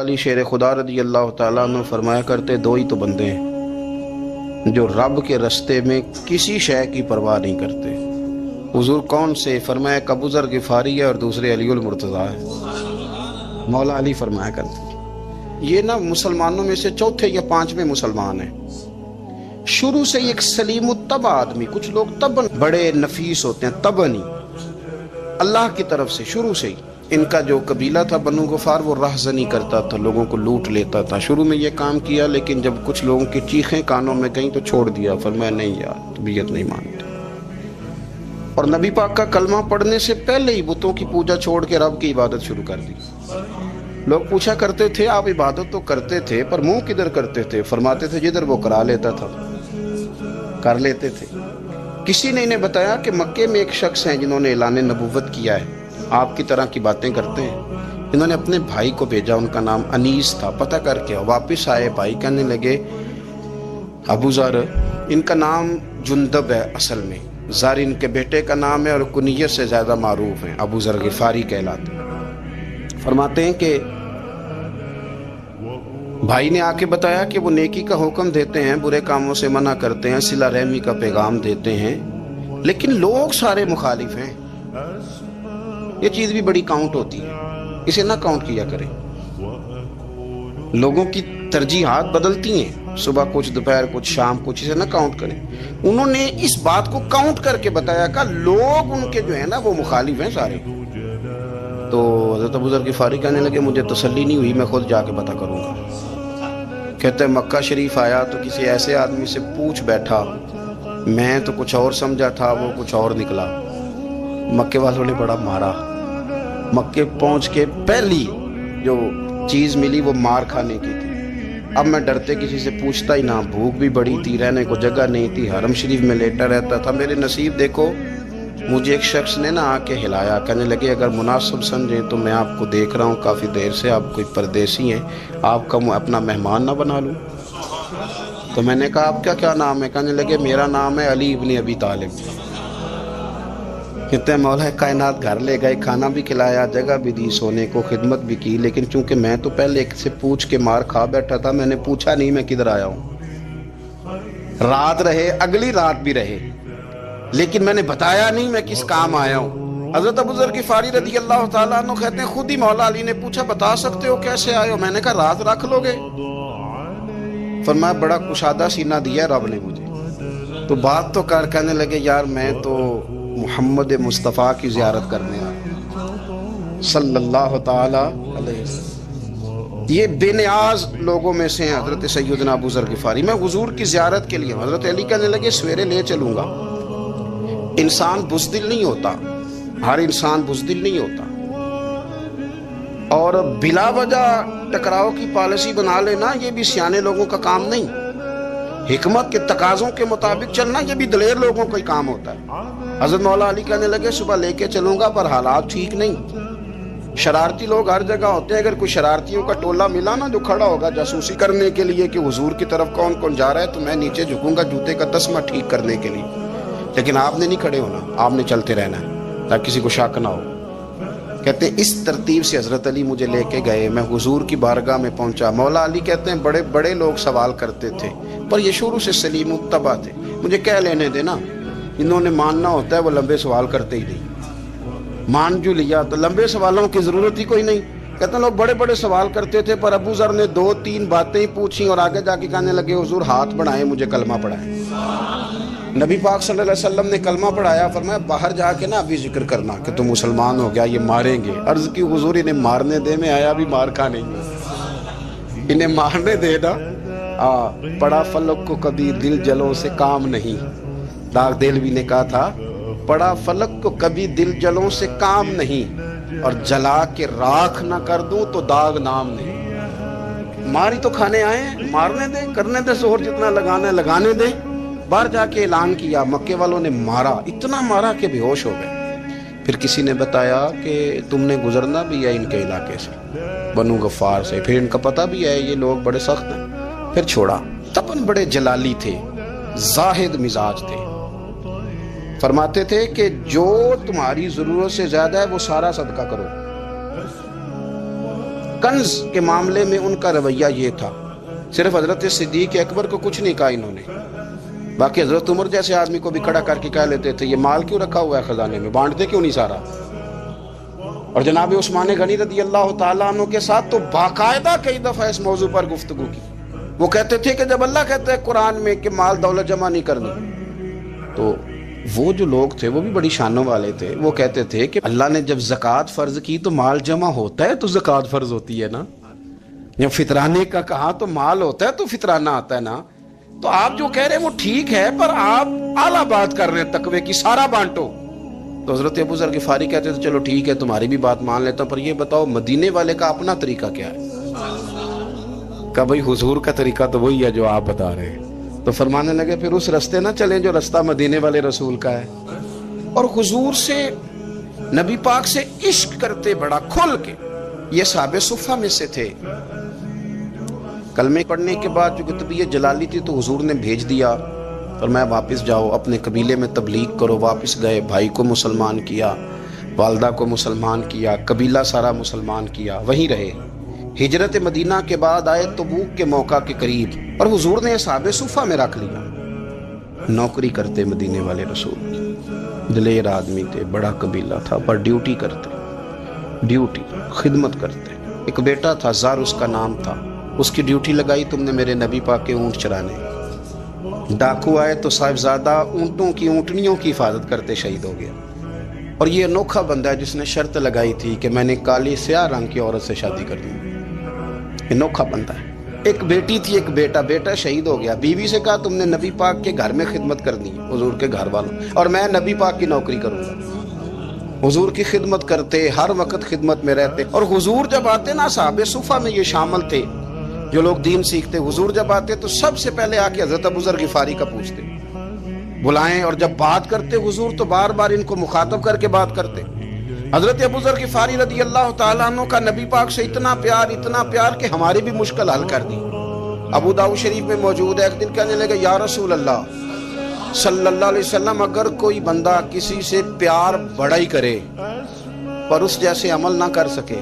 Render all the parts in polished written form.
علی شیر خدا رضی اللہ تعالیٰ عنہ فرمایا کرتے دو ہی تو بندے ہیں جو رب کے رستے میں کسی شے کی پرواہ نہیں کرتے۔ حضور کون سے؟ فرمایا ایک ابو ذر غفاری ہے اور دوسرے علی المرتضیٰ ہے۔ مولا علی فرمایا کرتے یہ نا مسلمانوں میں سے چوتھے یا پانچویں مسلمان ہیں۔ شروع سے ایک سلیم الطبع آدمی، کچھ لوگ طبعاً بڑے نفیس ہوتے ہیں، طبعاً اللہ کی طرف سے شروع سے ہی ان کا جو قبیلہ تھا بنو غفار وہ راہزنی کرتا تھا، لوگوں کو لوٹ لیتا تھا۔ شروع میں یہ کام کیا لیکن جب کچھ لوگوں کی چیخیں کانوں میں گئیں تو چھوڑ دیا، فرمایا نہیں یار طبیعت نہیں مانتا، اور نبی پاک کا کلمہ پڑھنے سے پہلے ہی بتوں کی پوجا چھوڑ کے رب کی عبادت شروع کر دی۔ لوگ پوچھا کرتے تھے آپ عبادت تو کرتے تھے پر منہ کدھر کرتے تھے؟ فرماتے تھے جدھر وہ کرا لیتا تھا کر لیتے تھے۔ کسی نے انہیں بتایا کہ مکے میں ایک شخص ہیں جنہوں نے اعلان نبوت کیا ہے، آپ کی طرح کی باتیں کرتے ہیں۔ انہوں نے اپنے بھائی کو بھیجا، ان کا نام انیس تھا، پتہ کر کے واپس آئے، بھائی کہنے لگے ابو ذر ان کا نام جندب ہے، اصل میں ذر ان کے بیٹے کا نام ہے اور کنیت سے زیادہ معروف ہیں، ابو ذر غفاری کہلاتے ہیں۔ فرماتے ہیں کہ بھائی نے آ کے بتایا کہ وہ نیکی کا حکم دیتے ہیں، برے کاموں سے منع کرتے ہیں، صلہ رحمی کا پیغام دیتے ہیں، لیکن لوگ سارے مخالف ہیں۔ یہ چیز بھی بڑی کاؤنٹ ہوتی ہے، اسے نہ کاؤنٹ کیا کریں۔ لوگوں کی ترجیحات بدلتی ہیں، صبح کچھ دوپہر کچھ شام کچھ، اسے نہ کاؤنٹ کریں۔ انہوں نے اس بات کو کاؤنٹ کر کے بتایا کہ لوگ ان کے جو ہیں نا وہ مخالف ہیں سارے۔ تو حضرت ابو ذر غفاری کہنے لگے مجھے تسلی نہیں ہوئی، میں خود جا کے پتہ کروں گا۔ کہتے ہیں مکہ شریف آیا تو کسی ایسے آدمی سے پوچھ بیٹھا، میں تو کچھ اور سمجھا تھا، وہ کچھ اور نکلا۔ مکے والوں نے بڑا مارا، مکے پہنچ کے پہلی جو چیز ملی وہ مار کھانے کی تھی۔ اب میں ڈرتے کسی سے پوچھتا ہی نہ، بھوک بھی بڑی تھی، رہنے کو جگہ نہیں تھی، حرم شریف میں لیٹا رہتا تھا۔ میرے نصیب دیکھو مجھے ایک شخص نے آ کے ہلایا، کہنے لگے اگر مناسب سمجھیں تو میں آپ کو دیکھ رہا ہوں کافی دیر سے، آپ کوئی پردیسی ہیں، آپ کا اپنا مہمان نہ بنا لوں؟ تو میں نے کہا آپ کا کیا نام ہے؟ کہنے لگے میرا نام ہے علی ابن ابی طالب۔ کہتے ہیں مولا کائنات گھر لے گئے، کھانا بھی کھلایا، جگہ بھی دی، سونے کو خدمت بھی کی، لیکن چونکہ میں تو پہلے ایک سے پوچھ کے مار کھا بیٹھا تھا، میں نے پوچھا نہیں میں کدھر آیا ہوں۔ رات رہے، اگلی رات بھی رہے، لیکن میں نے بتایا نہیں میں کس کام آیا ہوں۔ حضرت ابو ذر غفاری رضی اللہ تعالیٰ عنہ کہتے ہیں خود ہی مولا علی نے پوچھا بتا سکتے ہو کیسے آئے ہو؟ میں نے کہا رات رکھ لو گے؟ فرمایا بڑا کشادہ سینہ دیا رب نے مجھے، تو بات تو کر۔ کہنے لگے یار میں تو محمد مصطفیٰ کی زیارت کرنے آیا صلی اللہ تعالی علیہ وسلم۔ یہ بے نیاز لوگوں میں سے ہیں حضرت سیدنا ابو ذر غفاری۔ میں حضور کی زیارت کے لیے، حضرت علی کہنے لگے سویرے لے چلوں گا۔ انسان بزدل نہیں ہوتا، ہر انسان بزدل نہیں ہوتا، اور بلا وجہ ٹکراؤ کی پالیسی بنا لینا یہ بھی سیانے لوگوں کا کام نہیں۔ حکمت کے تقاضوں کے مطابق چلنا یہ بھی دلیر لوگوں کا ہی کام ہوتا ہے۔ حضرت مولا علی کہنے لگے صبح لے کے چلوں گا پر حالات ٹھیک نہیں، شرارتی لوگ ہر جگہ ہوتے ہیں، اگر کوئی شرارتیوں کا ٹولہ ملا نا جو کھڑا ہوگا جاسوسی کرنے کے لیے کہ حضور کی طرف کون کون جا رہا ہے، تو میں نیچے جھکوں گا جوتے کا تسمہ ٹھیک کرنے کے لیے، لیکن آپ نے نہیں کھڑے ہونا، آپ نے چلتے رہنا ہے تاکہ کسی کو شک نہ ہو۔ کہتے ہیں اس ترتیب سے حضرت علی مجھے لے کے گئے، میں حضور کی بارگاہ میں پہنچا۔ مولا علی کہتے ہیں بڑے بڑے لوگ سوال کرتے تھے پر یہ شروع سے سلیم الطبع تھے، مجھے کہہ لینے دینا، انہوں نے ماننا ہوتا ہے وہ لمبے سوال کرتے ہی نہیں، مان جو لیا تو لمبے سوالوں کی ضرورت ہی کوئی نہیں۔ کہتے ہیں لوگ بڑے بڑے سوال کرتے تھے پر ابو ذر نے 2-3 باتیں ہی پوچھی اور آگے جا کے کہنے لگے حضور ہاتھ بڑھائیں مجھے کلمہ پڑھائیں۔ نبی پاک صلی اللہ علیہ وسلم نے کلمہ پڑھایا، فرمایا باہر جا کے نا ابھی ذکر کرنا کہ تم مسلمان ہو گیا، یہ ماریں گے۔ عرض کی حضور انہیں مارنے دے، میں آیا بھی مار کھانے، انہیں مارنے دے نا۔ پڑا فلک کو کبھی دل جلوں سے کام نہیں، داغ دہلوی نے کہا تھا پڑا فلک کو کبھی دل جلوں سے کام نہیں، اور جلا کے راکھ نہ کر دوں تو داغ نام نہیں۔ ماری تو کھانے آئے ہیں، مارنے دے، کرنے دے زہر جتنا لگانا ہے لگانے دے۔ باہر جا کے اعلان کیا، مکے والوں نے مارا، اتنا مارا کہ بے ہوش ہو گئے۔ پھر کسی نے بتایا کہ تم نے گزرنا بھی ہے ان کے علاقے سے، بنو غفار سے، پھر ان کا پتہ بھی ہے یہ لوگ بڑے سخت ہیں۔ پھر چھوڑا، تبن بڑے جلالی تھے، زاہد مزاج تھے، فرماتے تھے کہ جو تمہاری ضرورت سے زیادہ ہے وہ سارا صدقہ کرو، کنز کے معاملے میں ان کا رویہ یہ تھا، صرف حضرت صدیق اکبر کو کچھ نہیں کہا انہوں نے، باقی حضرت عمر جیسے آدمی کو بھی کھڑا کر کے کہہ لیتے تھے یہ مال کیوں رکھا ہوا ہے خزانے میں، بانٹتے کیوں نہیں سارا؟ اور جناب عثمان غنی رضی اللہ تعالیٰ عنہ کے ساتھ تو باقاعدہ کئی دفعہ اس موضوع پر گفتگو کی۔ وہ کہتے تھے کہ جب اللہ کہتا ہے قرآن میں کہ مال دولت جمع نہیں کرنی، تو وہ جو لوگ تھے وہ بھی بڑی شانوں والے تھے، وہ کہتے تھے کہ اللہ نے جب زکوٰۃ فرض کی تو مال جمع ہوتا ہے تو زکوٰۃ فرض ہوتی ہے نا، جب فطرانے کا کہا تو مال ہوتا ہے تو فطرانہ آتا ہے نا، تو آپ جو کہہ رہے ہیں وہ ٹھیک ہے پر آپ اعلیٰ بات کر رہے ہیں تقوی کی، سارا بانٹو۔ تو حضرت ابو ذر غفاری کہتے تھے چلو ٹھیک ہے تمہاری بھی بات مان لیتا ہوں، پر یہ بتاؤ مدینے والے کا اپنا طریقہ کیا ہے؟ کہ بھئی حضور کا طریقہ تو وہی ہے جو آپ بتا رہے ہیں۔ تو فرمانے لگے پھر اس رستے نہ چلیں جو رستہ مدینے والے رسول کا ہے، اور حضور سے نبی پاک سے عشق کرتے بڑا کھل کے۔ یہ صحابہ صفہ میں سے تھے۔ کلمے پڑھنے کے بعد جو طبیعت جلالی تھی تو حضور نے بھیج دیا، فرمایا واپس جاؤ اپنے قبیلے میں تبلیغ کرو۔ واپس گئے، بھائی کو مسلمان کیا، والدہ کو مسلمان کیا، قبیلہ سارا مسلمان کیا، وہیں رہے۔ ہجرت مدینہ کے بعد آئے تبوک کے موقع کے قریب، اور حضور نے صحابہ صفہ میں رکھ لیا۔ نوکری کرتے مدینے والے رسول کی، دلیر آدمی تھے، بڑا قبیلہ تھا، پر ڈیوٹی کرتے، ڈیوٹی خدمت کرتے۔ ایک بیٹا تھا زار اس کا نام تھا، اس کی ڈیوٹی لگائی تم نے میرے نبی پاک کے اونٹ چرانے۔ ڈاکو آئے تو صاحبزادہ اونٹوں کی اونٹنیوں کی حفاظت کرتے شہید ہو گیا۔ اور یہ انوکھا بندہ ہے جس نے شرط لگائی تھی کہ میں نے کالی سیاہ رنگ کی عورت سے شادی کرنی۔ انوکھا بندہ ہے۔ ایک بیٹی تھی ایک بیٹا، بیٹا شہید ہو گیا، بیوی سے کہا تم نے نبی پاک کے گھر میں خدمت کرنی ہے، حضور کے گھر والوں، اور میں نبی پاک کی نوکری کروں گا۔ حضور کی خدمت کرتے، ہر وقت خدمت میں رہتے۔ اور حضور جب آتے نا، صحابہ صفہ میں یہ شامل تھے جو لوگ دین سیکھتے، حضور جب آتے تو سب سے پہلے آ کے حضرت ابو ذر غفاری کا پوچھتے، بلائیں، اور جب بات کرتے حضور تو بار بار ان کو مخاطب کر کے بات کرتے۔ حضرت ابو ذر غفاری رضی اللہ تعالیٰ عنہ کا نبی پاک سے اتنا پیار کہ ہماری بھی مشکل حل کر دی۔ ابو داؤد شریف میں موجود ہے، ایک دن کہنے لگے یا رسول اللہ صلی اللہ علیہ وسلم، اگر کوئی بندہ کسی سے پیار بڑا ہی کرے پر اس جیسے عمل نہ کر سکے،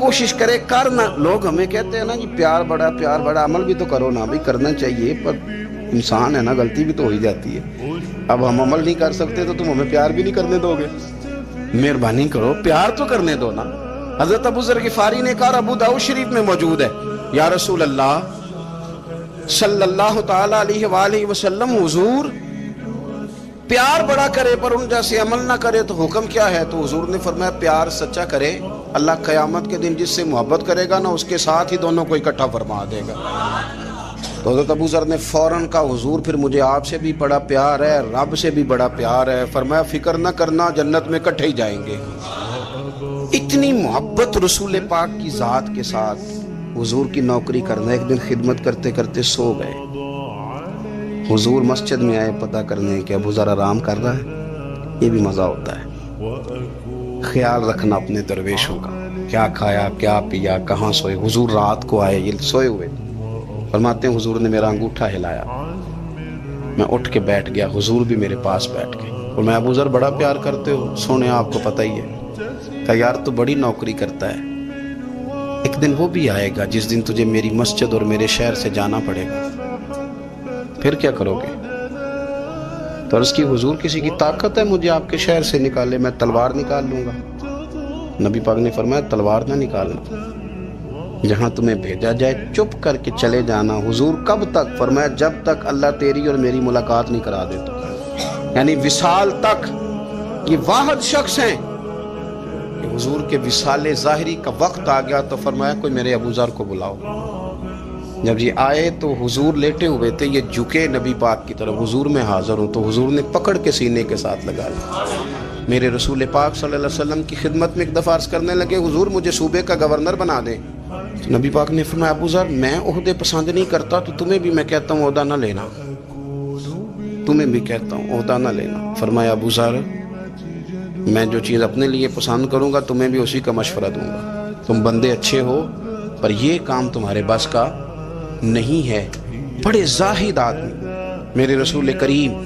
کوشش کرے کرنا، لوگ ہمیں کہتے ہیں نا جی پیار بڑا، عمل بھی تو کرو نا، بھی کرنا چاہیے، پر انسان ہے نا، غلطی بھی تو ہو ہی جاتی ہے۔ اب ہم عمل نہیں کر سکتے تو تم ہمیں پیار بھی نہیں کرنے دو گے، مہربانی کرو پیار تو کرنے دو نا۔ حضرت ابو ذر غفاری نے کہا، ابو داؤد شریف میں موجود ہے، یا رسول اللہ صلی اللہ تعالی علیہ وآلہ وسلم، حضور پیار بڑا کرے پر ان جیسے عمل نہ کرے تو حکم کیا ہے؟ تو حضور نے فرمایا پیار سچا کرے، اللہ قیامت کے دن جس سے محبت کرے گا نا اس کے ساتھ ہی دونوں کو اکٹھا فرما دے گا۔ تو حضرت ابو ذر نے فوراً کہا، حضور پھر مجھے آپ سے بھی بڑا پیار ہے، رب سے بھی بڑا پیار ہے۔ فرمایا فکر نہ کرنا، جنت میں اکٹھے ہی جائیں گے۔ اتنی محبت رسول پاک کی ذات کے ساتھ، حضور کی نوکری کرنا۔ ایک دن خدمت کرتے کرتے سو گئے، حضور مسجد میں آئے پتہ کرنے کہ ابو ذر آرام کر رہا ہے۔ یہ بھی مزہ ہوتا ہے، خیال رکھنا اپنے درویشوں کا، کیا کھایا کیا پیا، کہاں سوئے۔ حضور رات کو آئے، یہ سوئے ہوئے، فرماتے ہیں حضور نے میرا انگوٹھا ہلایا، میں اٹھ کے بیٹھ گیا، حضور بھی میرے پاس بیٹھ گئے، اور میں ابو ذر بڑا پیار کرتے ہو، سونے آپ کو پتہ ہی ہے، کہ یار تو بڑی نوکری کرتا ہے، ایک دن وہ بھی آئے گا جس دن تجھے میری مسجد اور میرے شہر سے جانا پڑے گا، پھر کیا کرو گے؟ تو عرض کی حضور کسی کی طاقت ہے مجھے آپ کے شہر سے نکالے؟ میں تلوار نکال لوں گا۔ نبی پاک نے فرمایا تلوار نہ نکالنا، جہاں تمہیں بھیجا جائے چپ کر کے چلے جانا۔ حضور کب تک؟ فرمایا جب تک اللہ تیری اور میری ملاقات نہیں کرا دیتا، یعنی وصال تک۔ یہ واحد شخص ہیں کہ حضور کے وصال ظاہری کا وقت آ گیا تو فرمایا کوئی میرے ابو ذر کو بلاؤ۔ جب یہ آئے تو حضور لیٹے ہوئے تھے، یہ جھکے نبی پاک کی طرف، حضور میں حاضر ہوں، تو حضور نے پکڑ کے سینے کے ساتھ لگا لیا۔ میرے رسول پاک صلی اللہ علیہ وسلم کی خدمت میں ایک دفعہ عرض کرنے لگے، حضور مجھے صوبے کا گورنر بنا دیں۔ نبی پاک نے فرمایا ابو ذر میں عہدے پسند نہیں کرتا، تو تمہیں بھی میں کہتا ہوں عہدہ نہ لینا، تمہیں بھی کہتا ہوں عہدہ نہ لینا۔ فرمایا ابو ذر میں جو چیز اپنے لیے پسند کروں گا تمہیں بھی اسی کا مشورہ دوں گا، تم بندے اچھے ہو پر یہ کام تمہارے بس کا نہیں ہے۔ بڑے زاہد آدمی میرے رسول کریم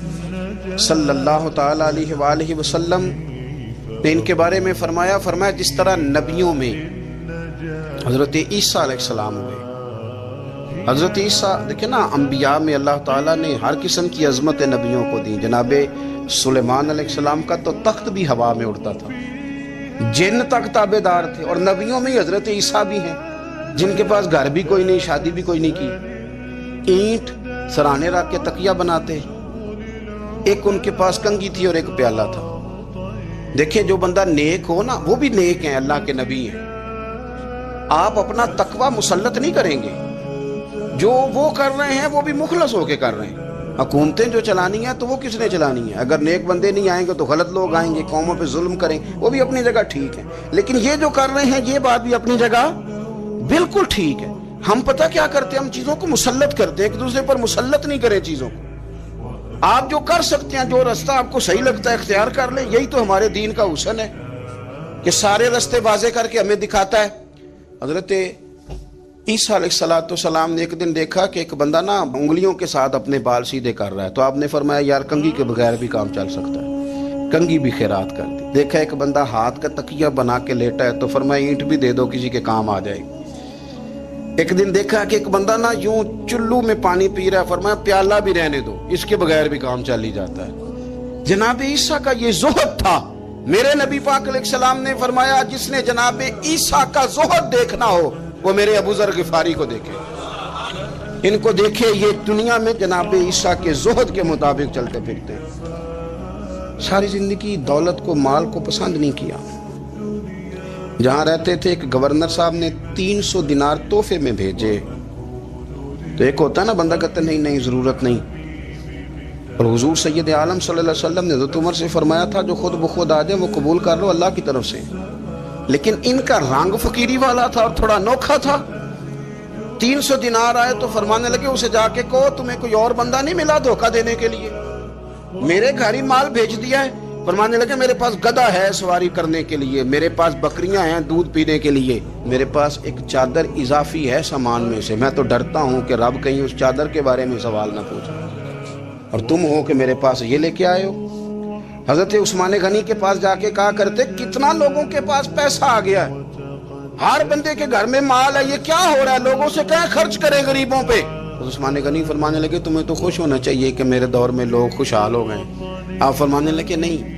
صلی اللہ تعالی علیہ وآلہ وسلم نے ان کے بارے میں فرمایا جس طرح نبیوں میں حضرت عیسیٰ علیہ السلام ہوئے. حضرت عیسیٰ دیکھیں نا، انبیاء میں اللہ تعالیٰ نے ہر قسم کی عظمت نبیوں کو دی. جناب سلیمان علیہ السلام کا تو تخت بھی ہوا میں اڑتا تھا، جن تک تابع دار تھے. اور نبیوں میں حضرت عیسیٰ بھی ہیں جن کے پاس گھر بھی کوئی نہیں، شادی بھی کوئی نہیں کی، اینٹ سرانے رکھ کے تکیہ بناتے. ایک ان کے پاس کنگھی تھی اور ایک پیالہ تھا. دیکھیں جو بندہ نیک ہو نا، وہ بھی نیک ہیں، اللہ کے نبی ہیں. آپ اپنا تقوی مسلط نہیں کریں گے، جو وہ کر رہے ہیں وہ بھی مخلص ہو کے کر رہے ہیں. حکومتیں جو چلانی ہیں تو وہ کس نے چلانی ہے؟ اگر نیک بندے نہیں آئیں گے تو غلط لوگ آئیں گے، قوموں پہ ظلم کریں، وہ بھی اپنی جگہ ٹھیک ہے. لیکن یہ جو کر رہے ہیں یہ بات بھی اپنی جگہ بالکل ٹھیک ہے. ہم پتہ کیا کرتے ہیں؟ ہم چیزوں کو مسلط کرتے ہیں، ایک دوسرے پر مسلط نہیں کریں چیزوں کو. آپ جو کر سکتے ہیں، جو رستہ آپ کو صحیح لگتا ہے اختیار کر لیں. یہی تو ہمارے دین کا حسن ہے کہ سارے رستے واضح کر کے ہمیں دکھاتا ہے. حضرت عیسیٰ علیہ السلام نے ایک دن دیکھا کہ ایک بندہ نا انگلیوں کے ساتھ اپنے بال سیدھے کر رہا ہے. تو آپ نے فرمایا یار کنگھی کے بغیر بھی کام چل سکتا ہے، کنگھی بھی خیرات کر دی. دیکھا ایک بندہ ہاتھ کا تکیہ بنا کے لیٹا ہے تو فرمایا اینٹ بھی دے دو، کسی کے کام آ جائے گی. ایک دن دیکھا کہ ایک بندہ نا یوں چلو میں پانی پی رہا ہے، فرمایا پیالہ بھی رہنے دو، اس کے بغیر بھی کام چل ہی جاتا ہے. جناب عیسیٰ کا یہ زہد تھا. میرے نبی پاک علیہ السلام نے فرمایا جس نے جناب عیسیٰ کا زہد دیکھنا ہو وہ میرے ابو ذر غفاری کو دیکھے، ان کو دیکھے. یہ دنیا میں جناب عیسیٰ کے زہد کے مطابق چلتے پھرتے ہیں. ساری زندگی دولت کو، مال کو پسند نہیں کیا. جہاں رہتے تھے ایک گورنر صاحب نے 300 دینار تحفے میں بھیجے. تو ایک ہوتا ہے نا بندہ کہتا نہیں نہیں ضرورت نہیں. اور حضور سید عالم صلی اللہ علیہ وسلم نے حضرت عمر سے فرمایا تھا جو خود بخود آ جائے وہ قبول کر لو اللہ کی طرف سے. لیکن ان کا رنگ فقیری والا تھا اور تھوڑا انوکھا تھا. 300 دینار آئے تو فرمانے لگے اسے جا کے کہو تمہیں کوئی اور بندہ نہیں ملا دھوکہ دینے کے لیے، میرے گھر ہی مال بھیج دیا ہے. فرمانے لگے میرے پاس گدھا ہے سواری کرنے کے لیے، میرے پاس بکریاں ہیں دودھ پینے کے لیے، میرے پاس ایک چادر اضافی ہے سامان میں سے. میں تو ڈرتا ہوں کہ رب کہیں اس چادر کے بارے میں سوال نہ پوچھے، اور تم ہو کہ میرے پاس یہ لے کے آئے ہو. حضرت عثمان غنی کے پاس جا کے کہا کرتے کتنا لوگوں کے پاس پیسہ آ گیا ہے، ہر بندے کے گھر میں مال ہے، یہ کیا ہو رہا ہے، لوگوں سے کیا خرچ کرے غریبوں پہ. عثمان غنی فرمانے لگے تمہیں تو خوش ہونا چاہیے کہ میرے دور میں لوگ خوشحال ہو گئے. آپ فرمانے لگے نہیں،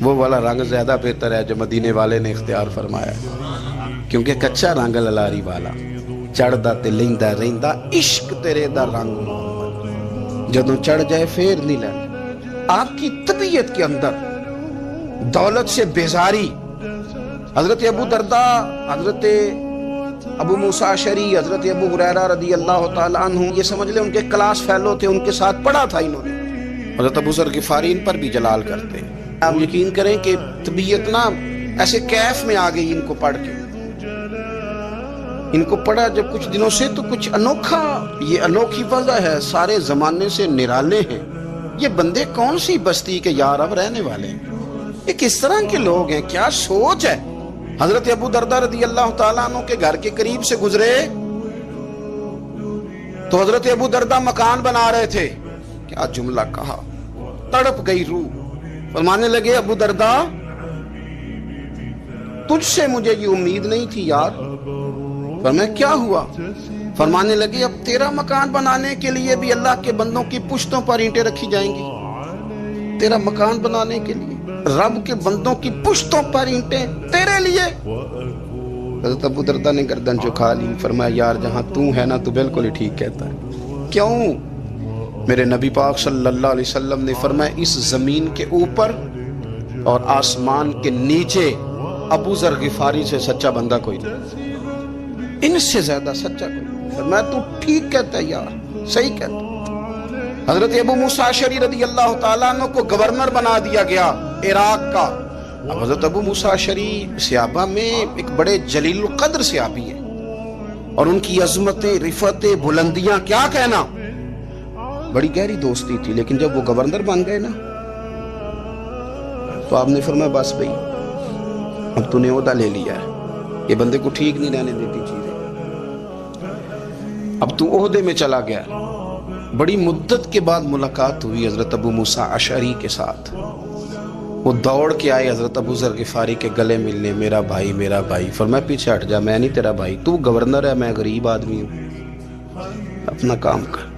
وہ والا رنگ زیادہ بہتر ہے جو مدینے والے نے اختیار فرمایا، کیونکہ کچا رنگ للاری والا چڑھدا تے لیندا رہندا عشق تیرے دا رنگ محمد، جدوں چڑھ جائے پھر نہیں لینا. آپ کی طبیعت کے اندر دولت سے بیزاری. حضرت ابو درداء، حضرت ابو موسیٰ اشعری، حضرت ابو ہریرہ رضی اللہ تعالیٰ عنہ، یہ سمجھ لیں ان کے کلاس فیلو تھے، ان کے ساتھ پڑھا تھا انہوں نے. حضرت ابو ذر غفاری ان پر بھی جلال کرتے ہیں. آپ یقین کریں کہ طبیعت نا ایسے کیف میں آ گئی ان کو پڑھ کے. ان کو پڑھا جب کچھ دنوں سے تو کچھ انوکھا، یہ انوکھی وضع ہے، سارے زمانے سے نرالے ہیں. یہ بندے کون سی بستی کے یار اب رہنے والے ہیں، یہ کس طرح کے لوگ ہیں، کیا سوچ ہے. حضرت ابو درداء رضی اللہ تعالیٰ عنہ کے گھر کے قریب سے گزرے تو حضرت ابو درداء مکان بنا رہے تھے. کیا جملہ کہا، تڑپ گئی روح. فرمانے لگے ابو درداء تجھ سے مجھے یہ امید نہیں تھی یار. فرمایا کیا ہوا؟ فرمانے لگے اب تیرا مکان بنانے کے لیے بھی اللہ کے بندوں کی پشتوں پر اینٹیں رکھی جائیں گی. تیرا مکان بنانے کے لیے رب کے بندوں کی پشتوں پر اینٹیں تیرے لیے. حضرت ابو درداء نے گردن جھکا لی. فرمایا یار جہاں تو ہے نا تو بالکل ہی ٹھیک کہتا ہے. کیوں؟ میرے نبی پاک صلی اللہ علیہ وسلم نے فرمایا اس زمین کے اوپر اور آسمان کے نیچے ابو ذر غفاری سے سچا بندہ کوئی نہیں، ان سے زیادہ سچا کوئی نہیں. فرمایا تو ٹھیک کہتا ہے یار، صحیح کہتا ہے. حضرت ابو موسیٰ اشعری رضی اللہ تعالیٰ عنہ کو گورنر بنا دیا گیا عراق کا. اب حضرت ابو موسیٰ اشعری صحابہ میں ایک بڑے جلیل القدر صحابی ہیں، اور ان کی عظمتیں، رفعتیں، بلندیاں کیا کہنا، بڑی گہری دوستی تھی. لیکن جب وہ گورنر بن گئے نا تو آپ نے فرمایا بس بھائی اب تو نے عہدہ لے لیا ہے، یہ بندے کو ٹھیک نہیں رہنے دیتی چیزیں، اب تو عہدے میں چلا گیا. بڑی مدت کے بعد ملاقات ہوئی حضرت ابو موسیٰ اشعری کے ساتھ. وہ دوڑ کے آئے حضرت ابو ذر غفاری کے گلے ملنے، میرا بھائی میرا بھائی۔ فرمایا پیچھے ہٹ جا، میں نہیں تیرا بھائی، تو گورنر ہے، میں غریب آدمی ہوں، اپنا کام کر۔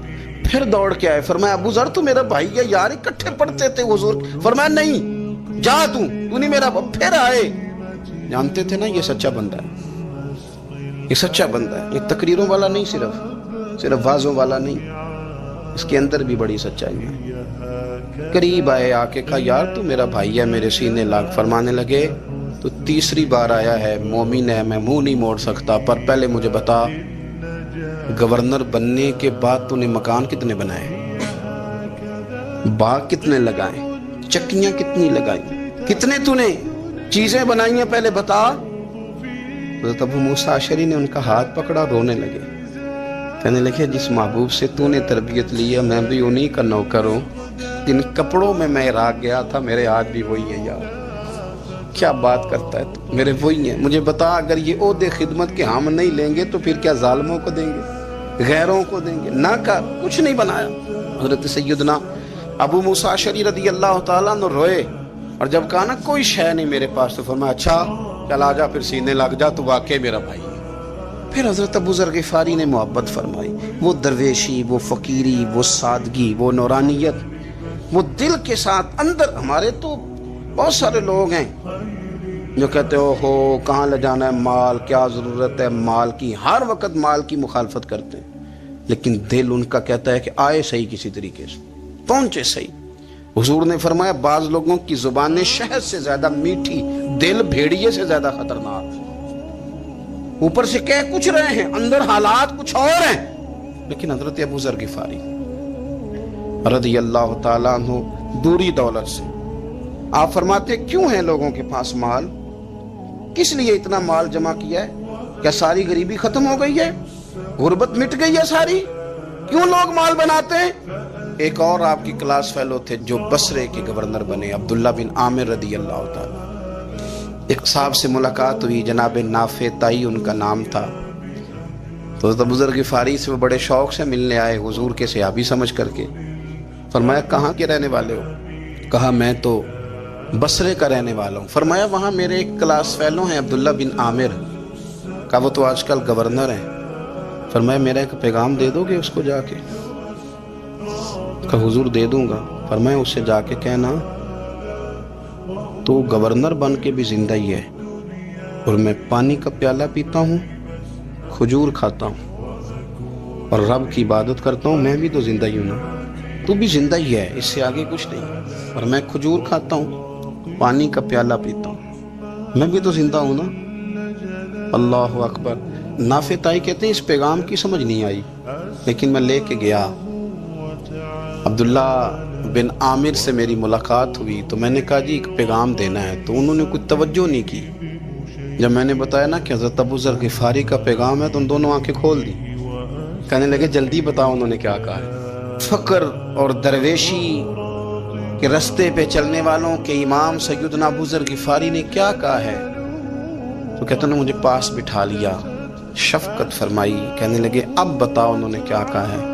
پھر دوڑ کے آئے، فرمایا ابو ذر تو میرا بھائی ہے یار، اکٹھے پڑھتے تھے حضور۔ فرمایا نہیں، جا تو نہیں میرا۔ پھر آئے، جانتے تھے نا یہ سچا بندہ ہے، یہ سچا بندہ ہے، یہ تقریروں والا نہیں، صرف وعظوں والا نہیں، اس کے اندر بھی بڑی سچائی ہے۔ قریب آئے، آ کے کہا یار تو میرا بھائی ہے، میرے سینے لاگ۔ فرمانے لگے تو تیسری بار آیا ہے، مومن ہے، میں منہ نہیں موڑ سکتا، پر پہلے مجھے بتا گورنر بننے کے بعد تو نے مکان کتنے بنائے، باغ کتنے لگائے، چکیاں کتنی لگائی، کتنے تو نے چیزیں بنائی ہیں، پہلے بتا۔ حضرت ابو موسیٰ اشعری نے ان کا ہاتھ پکڑا، رونے لگے، کہنے لگے جس محبوب سے تو نے تربیت لی ہے میں بھی انہی کا نوکر ہوں، جن کپڑوں میں میں عراق گیا تھا میرے آج بھی وہی ہیں یار۔ کیا بات کرتا ہے تو، میرے وہی ہیں۔ مجھے بتا اگر یہ عہدے خدمت کے ہم نہیں لیں گے تو پھر کیا ظالموں کو دیں گے، غیروں کو دیں گے؟ نہ کر، کچھ نہیں بنایا۔ حضرت سیدنا ابو موسیٰ اشعری رضی اللہ تعالیٰ عنہ روئے، اور جب کہا نا کوئی شے نہیں میرے پاس، تو فرمایا اچھا چل آ جا، پھر سینے لگ جا، تو واقعی میرا بھائی ہے۔ پھر حضرت ابو ذر غفاری نے محبت فرمائی، وہ درویشی، وہ فقیری، وہ سادگی، وہ نورانیت، وہ دل کے ساتھ اندر۔ ہمارے تو بہت سارے لوگ ہیں جو کہتے ہو کہاں لے جانا ہے مال، کیا ضرورت ہے مال کی، ہر وقت مال کی مخالفت کرتے ہیں، لیکن دل ان کا کہتا ہے کہ آئے صحیح، کسی طریقے سے پہنچے صحیح۔ حضور نے فرمایا بعض لوگوں کی زبانیں شہد سے زیادہ میٹھی، دل بھیڑیے سے زیادہ خطرناک۔ اوپر سے کہہ کچھ رہے ہیں، اندر حالات کچھ اور ہیں۔ لیکن حضرت ابو ذر غفاری رضی اللہ تعالیٰ عنہ دوری دولت سے، آپ فرماتے کیوں ہیں لوگوں کے پاس مال، کس لیے اتنا مال جمع کیا ہے؟ کیا ساری غریبی ختم ہو گئی ہے، غربت مٹ گئی ہے ساری؟ کیوں لوگ مال بناتے ہیں؟ ایک اور آپ کی کلاس فیلو تھے جو بصرے کے گورنر بنے، عبداللہ بن عامر رضی اللہ تعالیٰ۔ ایک صاحب سے ملاقات ہوئی، جناب نافع تائی ان کا نام تھا، تو حضرت ابو ذر غفاری سے وہ بڑے شوق سے ملنے آئے، حضور کے صحابی سمجھ کر کے۔ فرمایا کہاں کے رہنے والے ہو؟ کہا میں تو بصرے کا رہنے والا ہوں۔ فرمایا وہاں میرے ایک کلاس فیلو ہیں عبداللہ بن عامر، کہا وہ تو آج کل گورنر ہیں۔ فرمایا میرا ایک پیغام دے دو گے اس کو جا کے؟ کہا حضور دے دوں گا۔ فرمایا اس سے جا کے کہنا تو گورنر بن کے بھی زندہ ہی ہے، اور میں پانی کا پیالہ پیتا ہوں، کھجور کھاتا ہوں اور رب کی عبادت کرتا ہوں، میں بھی تو زندہ ہی ہوں نا، تو بھی زندہ ہی ہے، اس سے آگے کچھ نہیں۔ اور میں کھجور کھاتا ہوں، پانی کا پیالہ پیتا ہوں، میں بھی تو زندہ ہوں نا۔ اللہ اکبر۔ نافع تائی کہتے ہیں اس پیغام کی سمجھ نہیں آئی، لیکن میں لے کے گیا، عبداللہ بن عامر سے میری ملاقات ہوئی تو میں نے کہا جی ایک پیغام دینا ہے، تو انہوں نے کچھ توجہ نہیں کی۔ جب میں نے بتایا نا کہ حضرت ابو ذر غفاری کا پیغام ہے تو ان دونوں آنکھیں کھول دی، کہنے لگے جلدی بتاؤ انہوں نے کیا کہا ہے۔ فقر اور درویشی کے رستے پہ چلنے والوں کے امام سیدنا ابو ذر غفاری نے کیا کہا ہے؟ تو کہتے ہیں مجھے پاس بٹھا لیا، شفقت فرمائی، کہنے لگے اب بتاؤ انہوں نے کیا کہا ہے؟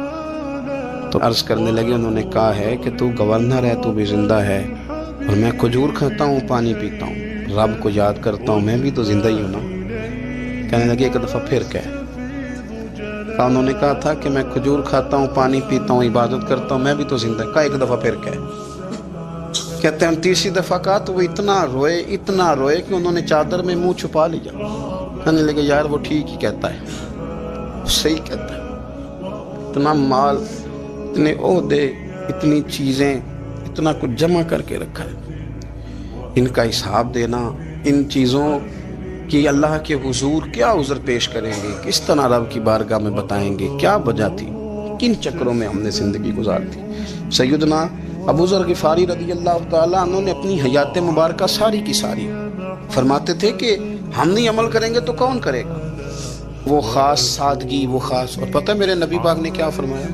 تو عرض کرنے لگے انہوں نے کہا ہے کہ تو گورنر ہے، تو بھی زندہ ہے، اور میں کھجور کھاتا ہوں، پانی پیتا ہوں، رب کو یاد کرتا ہوں، میں بھی تو زندہ ہی ہوں نا۔ کہنے لگے ایک دفعہ پھر کہہ۔ انہوں نے کہا تھا کہ میں کھجور کھاتا ہوں، پانی پیتا ہوں، عبادت کرتا ہوں، میں بھی تو زندہ۔ کہا ایک دفعہ پھر کہہ۔ کہتے ہیں تیسری دفعہ کہا تو وہ اتنا روئے کہ انہوں نے چادر میں منہ چھپا لیا۔ کہنے لگے یار وہ ٹھیک ہی کہتا ہے، صحیح کہتا ہے، اتنا مال، اتنے عہدے، اتنی چیزیں، اتنا کچھ جمع کر کے رکھا ہے، ان کا حساب دینا، ان چیزوں کی اللہ کے حضور کیا عذر پیش کریں گے، کس طرح رب کی بارگاہ میں بتائیں گے، کیا وجہ تھی، کن چکروں میں ہم نے زندگی گزار دی۔ سیدنا ابو ذر غفاری رضی اللہ تعالیٰ عنہ نے اپنی حیات مبارکہ ساری کی ساری فرماتے تھے کہ ہم نہیں عمل کریں گے تو کون کرے گا۔ وہ خاص سادگی، وہ خاص، اور پتہ میرے نبی پاک نے کیا فرمایا؟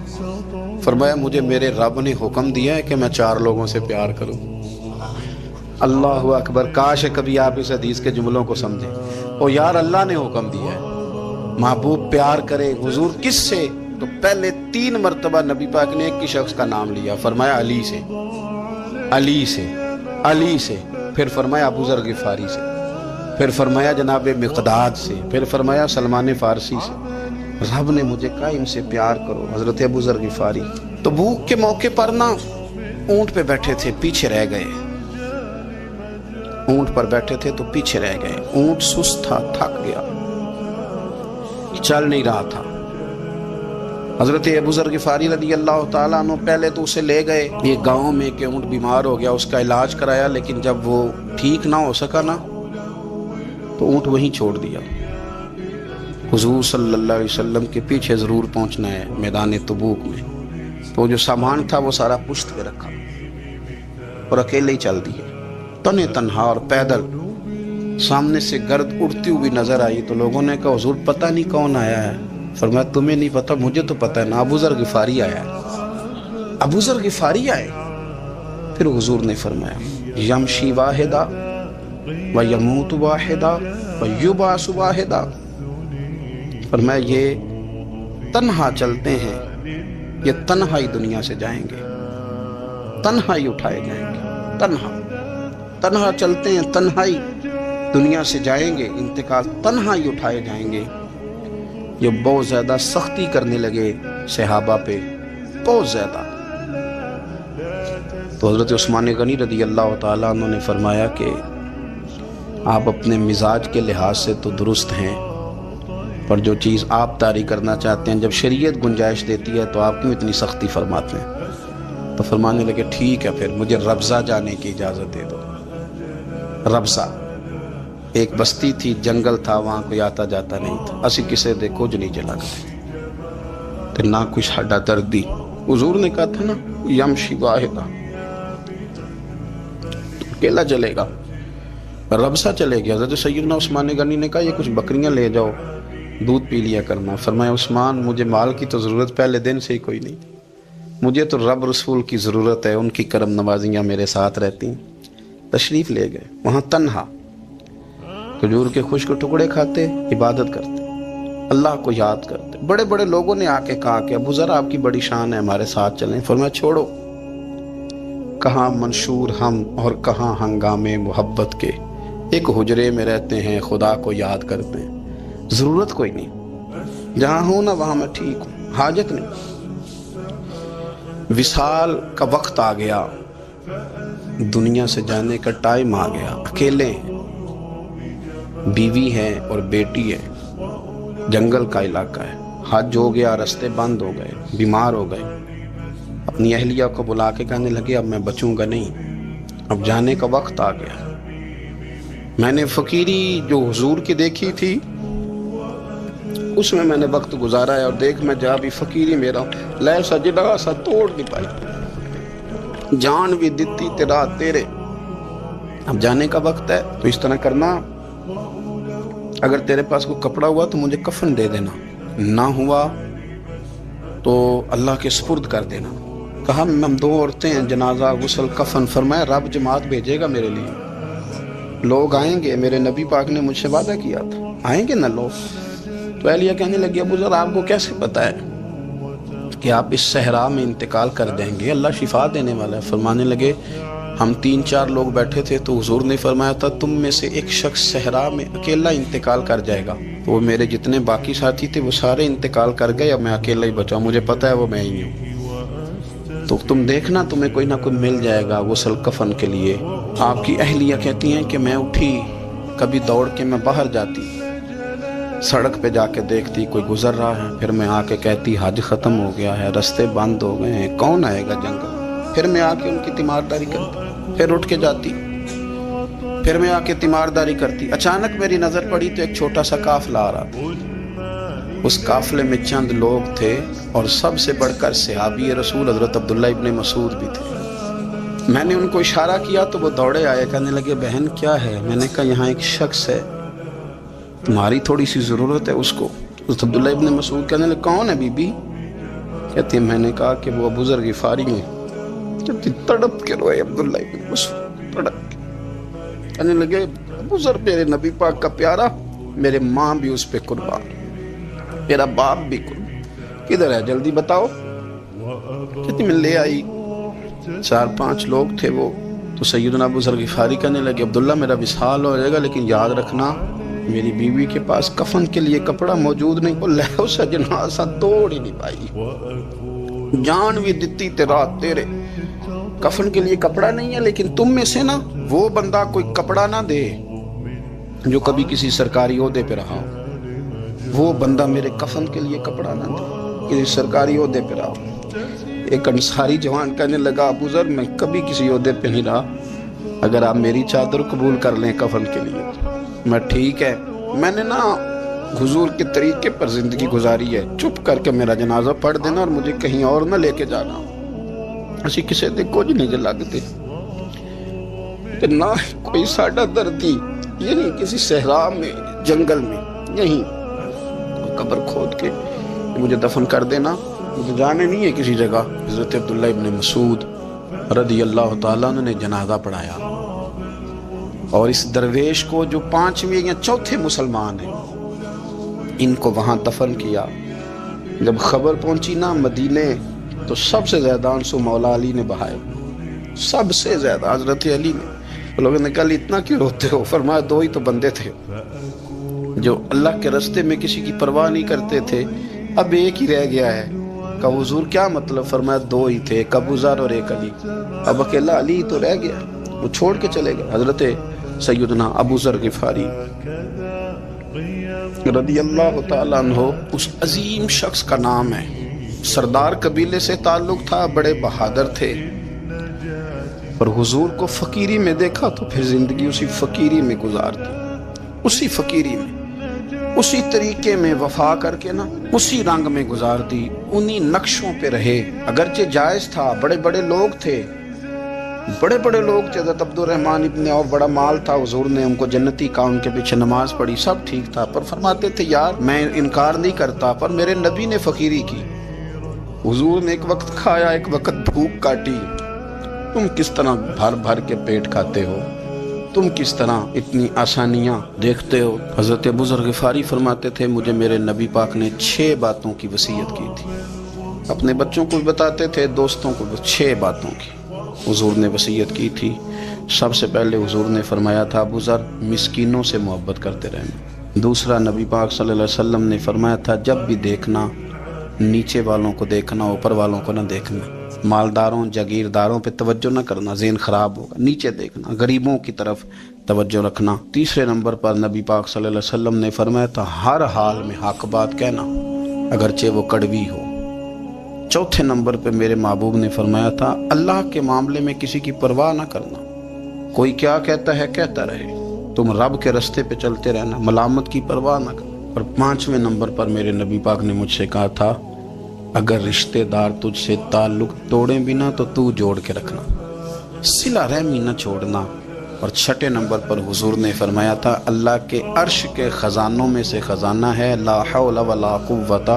فرمایا مجھے میرے رب نے حکم دیا ہے کہ میں 4 لوگوں سے پیار کروں۔ اللہ اکبر، کاش کبھی آپ اس حدیث کے جملوں کو سمجھیں۔ او یار اللہ نے حکم دیا ہے محبوب پیار کرے، حضور کس سے؟ تو پہلے 3 مرتبہ نبی پاک نے ایک ہی شخص کا نام لیا، فرمایا علی سے، علی سے، علی سے، پھر فرمایا ابو ذر غفاری سے، پھر فرمایا جناب مقداد سے، پھر فرمایا سلمان فارسی سے۔ رب نے مجھے کہا ان سے پیار کرو، حضرت ابو ذر غفاری۔ تبوک کے موقع پر نا اونٹ پہ بیٹھے تھے، پیچھے رہ گئے، اونٹ پر بیٹھے تھے تو پیچھے رہ گئے، اونٹ سست تھا، تھک گیا، چل نہیں رہا تھا۔ حضرت ابو ذر غفاری رضی اللہ تعالیٰ عنہ پہلے تو اسے لے گئے ایک گاؤں میں کہ اونٹ بیمار ہو گیا، اس کا علاج کرایا، لیکن جب وہ ٹھیک نہ ہو سکا نا تو اونٹ وہیں چھوڑ دیا۔ حضور صلی اللہ علیہ وسلم کے پیچھے ضرور پہنچنا ہے میدان تبوک میں، تو جو سامان تھا وہ سارا پشت پہ رکھا اور اکیلے ہی چل دیے، تنے تنہا اور پیدل۔ سامنے سے گرد اڑتی ہوئی نظر آئی تو لوگوں نے کہا حضور پتہ نہیں کون آیا ہے۔ فرمایا تمہیں نہیں پتہ، مجھے تو پتہ ہے نا، ابو ذر غفاری آیا ہے، ابو ذر غفاری آئے۔ پھر حضور نے فرمایا یمشی واحدہ و یموت واحدہ و یبعث واحدہ، فرمایا یہ تنہا چلتے ہیں، یہ تنہا ہی دنیا سے جائیں گے، تنہا ہی اٹھائے جائیں گے، تنہا چلتے ہیں، تنہا ہی دنیا سے جائیں گے، انتقال تنہا ہی اٹھائے جائیں گے۔ یہ بہت زیادہ سختی کرنے لگے صحابہ پہ، بہت زیادہ۔ تو حضرت عثمان غنی رضی اللہ تعالیٰ عنہ نے فرمایا کہ آپ اپنے مزاج کے لحاظ سے تو درست ہیں، پر جو چیز آپ طاری کرنا چاہتے ہیں جب شریعت گنجائش دیتی ہے تو آپ کیوں اتنی سختی فرماتے ہیں؟ تو فرمانے لگے ٹھیک ہے پھر مجھے ربضہ جانے کی اجازت دے دو۔ ربضہ ایک بستی تھی، جنگل تھا، وہاں کوئی آتا جاتا نہیں تھا، اسی کسے دے کچھ نہیں چلا کرتے تو نہ کچھ ہڈا دردی۔ حضور نے کہا تھا نا یمشی واحدہ، اکیلا چلے گا، ربضہ چلے گیا۔ حضرت سیدنا عثمان غنی نے کہا یہ کچھ بکریاں لے جاؤ، دودھ پی لیا کرنا۔ فرمایا عثمان مجھے مال کی تو ضرورت پہلے دن سے ہی کوئی نہیں، مجھے تو رب رسول کی ضرورت ہے، ان کی کرم نوازیاں میرے ساتھ رہتی ہیں۔ تشریف لے گئے، وہاں تنہا کھجور کے خشک ٹکڑے کھاتے، عبادت کرتے، اللہ کو یاد کرتے۔ بڑے بڑے لوگوں نے آ کے کہا کہ ابو ذر آپ کی بڑی شان ہے، ہمارے ساتھ چلیں۔ فرمایا چھوڑو، کہاں منشور ہم اور کہاں ہنگامے محبت کے، ایک حجرے میں رہتے ہیں خدا کو یاد کرتے ہیں، ضرورت کوئی نہیں، جہاں ہوں نا وہاں میں ٹھیک ہوں، حاجت نہیں۔ وصال کا وقت آ گیا، دنیا سے جانے کا ٹائم آ گیا، اکیلے ہیں، بیوی ہے اور بیٹی ہے، جنگل کا علاقہ ہے، حج ہو گیا، رستے بند ہو گئے، بیمار ہو گئے۔ اپنی اہلیہ کو بلا کے کہنے لگے اب میں بچوں گا نہیں، اب جانے کا وقت آ گیا۔ میں نے فقیری جو حضور کی دیکھی تھی اس میں نے وقت گزارا ہے، اور دیکھ میں جا بھی فقیری میرا لے سجدہ سا توڑ نہیں پائی، جان بھی دیتی تیرا تیرے، اب جانے کا وقت ہے۔ تو اس طرح کرنا، اگر تیرے پاس کوئی کپڑا ہوا تو مجھے کفن دے دینا، نہ ہوا تو اللہ کے سپرد کر دینا۔ کہا ہم دو عورتیں ہیں، جنازہ غسل کفن۔ فرمایا رب جماعت بھیجے گا میرے لیے، لوگ آئیں گے، میرے نبی پاک نے مجھ سے وعدہ کیا تھا آئیں گے نا لوگ۔ تو اہلیہ کہنے لگی ابو ذر آپ کو کیسے پتہ ہے کہ آپ اس صحرا میں انتقال کر دیں گے، اللہ شفا دینے والا ہے۔ فرمانے لگے ہم 3-4 لوگ بیٹھے تھے تو حضور نے فرمایا تھا تم میں سے ایک شخص صحرا میں اکیلا انتقال کر جائے گا، تو وہ میرے جتنے باقی ساتھی تھے وہ سارے انتقال کر گئے، اب میں اکیلا ہی بچا، مجھے پتہ ہے وہ میں ہی ہوں، تو تم دیکھنا تمہیں کوئی نہ کوئی مل جائے گا غسل کفن کے لیے۔ آپ کی اہلیہ کہتی ہیں کہ میں اٹھی، کبھی دوڑ کے میں باہر جاتی، سڑک پہ جا کے دیکھتی کوئی گزر رہا ہے، پھر میں آ کے کہتی حج ختم ہو گیا ہے، رستے بند ہو گئے ہیں، کون آئے گا جنگل؟ پھر میں آ کے ان کی تیمارداری کرتی، پھر اٹھ کے جاتی، پھر میں آ کے تیمارداری کرتی۔ اچانک میری نظر پڑی تو ایک چھوٹا سا قافلہ آ رہا تھا، اس قافلے میں چند لوگ تھے اور سب سے بڑھ کر صحابی رسول حضرت عبداللہ ابن مسعود بھی تھے۔ میں نے ان کو اشارہ کیا تو وہ دوڑے آئے، کہنے لگے بہن کیا ہے؟ میں نے کہا یہاں ایک شخص ہے، تمہاری تھوڑی سی ضرورت ہے اس کو۔ حضرت عبداللہ ابن مسعود کہنے لگے کون ہے بی بی؟ کہتی میں نے کہا کہ وہ ابو ذر غفاری ہیں۔ کہتی تڑپ کے روئے عبداللہ ابن مسعود، تڑپ کے کہنے لگے ابو ذر میرے نبی پاک کا پیارا، میرے ماں بھی اس پہ قربان، میرا باپ بھی قربان، کدھر ہے جلدی بتاؤ۔ کہتی میں لے آئی، 4-5 لوگ تھے وہ تو سیدنا ابو ذر غفاری کہنے لگے عبداللہ میرا وصال ہو جائے گا لیکن یاد رکھنا میری بیوی کے پاس کفن کے لیے کپڑا موجود نہیں. وہ لے اسے جنازہ توڑ ہی نہیں پائی. جان بھی دیتی رات تیرے کفن کے لیے کپڑا نہیں ہے لیکن تم میں سے نا وہ بندہ کوئی کپڑا نہ دے جو کبھی کسی سرکاری عہدے پہ رہا ہو. وہ بندہ میرے کفن کے لیے کپڑا نہ دے کسی سرکاری عہدے پہ رہا ہو. ایک انصاری جوان کہنے لگا ابو ذر میں کبھی کسی عہدے پہ نہیں رہا, اگر آپ میری چادر قبول کر لیں کفن کے لیے. میں ٹھیک ہے, میں نے نا حضور کے طریقے پر زندگی گزاری ہے, چپ کر کے میرا جنازہ پڑھ دینا اور مجھے کہیں اور نہ لے کے جانا. اسی کسی دے کچھ نہیں لگتے نہ کوئی ساڈا دردی یعنی کسی صحرا میں جنگل میں یہیں قبر کھود کے مجھے دفن کر دینا, مجھے جانے نہیں ہے کسی جگہ. حضرت عبداللہ ابن مسعود رضی اللہ تعالیٰ عنہ نے جنازہ پڑھایا اور اس درویش کو جو 5ویں یا 4تھے مسلمان ہیں ان کو وہاں دفن کیا. جب خبر پہنچی نا مدینے تو سب سے زیادہ آنسو مولا علی نے بہائے, سب سے زیادہ حضرت علی نے. لوگوں نے کہا اتنا کیوں روتے ہو؟ فرمایا 2 ہی تو بندے تھے جو اللہ کے راستے میں کسی کی پرواہ نہیں کرتے تھے, اب ایک ہی رہ گیا ہے. کہا حضور کیا مطلب؟ فرمایا 2 ہی تھے, ایک ابو ذر اور ایک علی. اب اکیلا علی تو رہ گیا, وہ چھوڑ کے چلے گئے. حضرت سیدنا ابو ذر غفاری رضی اللہ تعالیٰ عنہ اس عظیم شخص کا نام ہے. سردار قبیلے سے تعلق تھا, بڑے بہادر تھے, اور حضور کو فقیری میں دیکھا تو پھر زندگی اسی فقیری میں گزار دی, اسی فقیری میں اسی طریقے میں وفا کر کے نا اسی رنگ میں گزار دی, انہی نقشوں پہ رہے. اگرچہ جائز تھا, بڑے بڑے لوگ تھے, حضرت عبد الرحمن ابن عوف بڑا مال تھا, حضور نے ان کو جنتی کہا, ان کے پیچھے نماز پڑھی, سب ٹھیک تھا. پر فرماتے تھے یار میں انکار نہیں کرتا پر میرے نبی نے فقیری کی, حضور نے ایک وقت کھایا ایک وقت بھوک کاٹی, تم کس طرح بھر بھر کے پیٹ کھاتے ہو, تم کس طرح اتنی آسانیاں دیکھتے ہو. حضرت ابو ذر غفاری فرماتے تھے مجھے میرے نبی پاک نے 6 باتوں کی وصیت کی تھی. اپنے بچوں کو بھی بتاتے تھے, دوستوں کو بھی 6 باتوں کی حضور نے وصیت کی تھی. سب سے پہلے حضور نے فرمایا تھا ابو ذر مسکینوں سے محبت کرتے رہنا. دوسرا نبی پاک صلی اللہ علیہ وسلم نے فرمایا تھا جب بھی دیکھنا نیچے والوں کو دیکھنا, اوپر والوں کو نہ دیکھنا. مالداروں جاگیرداروں پہ توجہ نہ کرنا, ذہن خراب ہوگا. نیچے دیکھنا, غریبوں کی طرف توجہ رکھنا. تیسرے نمبر پر نبی پاک صلی اللہ علیہ وسلم نے فرمایا تھا ہر حال میں حق بات کہنا اگرچہ وہ کڑوی ہو. چوتھے نمبر پہ میرے محبوب نے فرمایا تھا اللہ کے معاملے میں کسی کی پرواہ نہ کرنا, کوئی کیا کہتا ہے کہتا رہے, تم رب کے رستے پہ چلتے رہنا, ملامت کی پرواہ نہ کرنا. اور 5ویں نمبر پر میرے نبی پاک نے مجھ سے کہا تھا اگر رشتہ دار تجھ سے تعلق توڑیں بھی نہ تو جوڑ کے رکھنا, صلہ رحمی نہ چھوڑنا. اور 6 نمبر پر حضور نے فرمایا تھا اللہ کے عرش کے خزانوں میں سے خزانہ ہے لا حول ولا قوت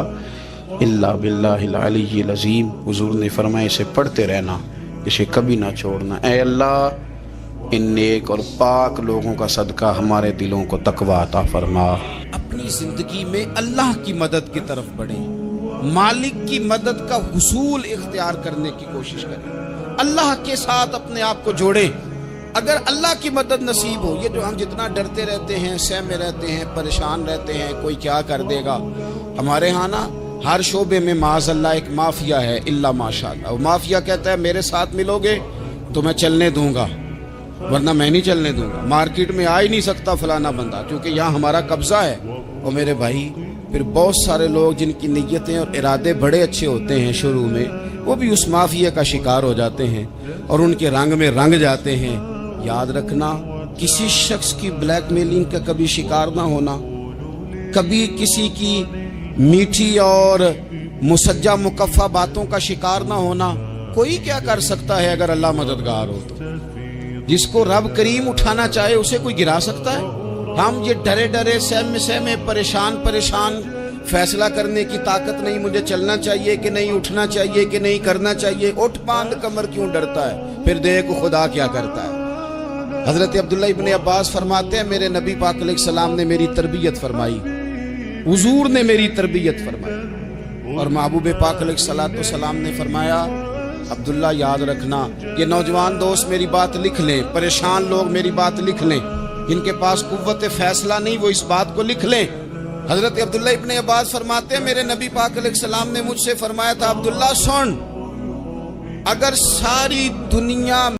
الا باللہ العلی العظیم. حضور نے فرمایا اسے پڑھتے رہنا, اسے کبھی نہ چھوڑنا. اے اللہ ان نیک اور پاک لوگوں کا صدقہ ہمارے دلوں کو تقوی عطا فرما. اپنی زندگی میں اللہ کی مدد کی طرف بڑھیں, مالک کی مدد کا حصول اختیار کرنے کی کوشش کریں, اللہ کے ساتھ اپنے آپ کو جوڑیں. اگر اللہ کی مدد نصیب ہو, یہ جو ہم جتنا ڈرتے رہتے ہیں, سہمے رہتے ہیں, پریشان رہتے ہیں کوئی کیا کر دے گا, ہمارے ہاں نا ہر شعبے میں معاذ اللہ ایک مافیا ہے الا ماشاءاللہ. وہ مافیا کہتا ہے میرے ساتھ ملو گے تو میں چلنے دوں گا ورنہ میں نہیں چلنے دوں گا, مارکیٹ میں آ ہی نہیں سکتا فلانا بندہ کیونکہ یہاں ہمارا قبضہ ہے. اور میرے بھائی پھر بہت سارے لوگ جن کی نیتیں اور ارادے بڑے اچھے ہوتے ہیں شروع میں, وہ بھی اس مافیا کا شکار ہو جاتے ہیں اور ان کے رنگ میں رنگ جاتے ہیں. یاد رکھنا کسی شخص کی بلیک میلنگ کا کبھی شکار نہ ہونا, کبھی کسی کی میٹھی اور مسجع مکفہ باتوں کا شکار نہ ہونا. کوئی کیا کر سکتا ہے اگر اللہ مددگار ہو تو, جس کو رب کریم اٹھانا چاہے اسے کوئی گرا سکتا ہے. ہم یہ ڈرے سہمے پریشان فیصلہ کرنے کی طاقت نہیں, مجھے چلنا چاہیے کہ نہیں, اٹھنا چاہیے کہ نہیں, کرنا چاہیے. اٹھ باندھ کمر کیوں ڈرتا ہے, پھر دیکھ خدا کیا کرتا ہے. حضرت عبداللہ ابن عباس فرماتے ہیں میرے نبی پاک علیہ السلام نے میری تربیت فرمائی, حضور نے میری تربیت فرمائی, اور محبوب پاک علیہ السلام نے فرمایا عبداللہ یاد رکھنا، یہ نوجوان دوست میری بات لکھ لیں، پریشان لوگ میری بات لکھ لیں، جن کے پاس قوت فیصلہ نہیں وہ اس بات کو لکھ لیں۔ حضرت عبداللہ ابن عباس فرماتے ہیں میرے نبی پاک علیہ السلام نے مجھ سے فرمایا تھا عبداللہ سن، اگر ساری دنیا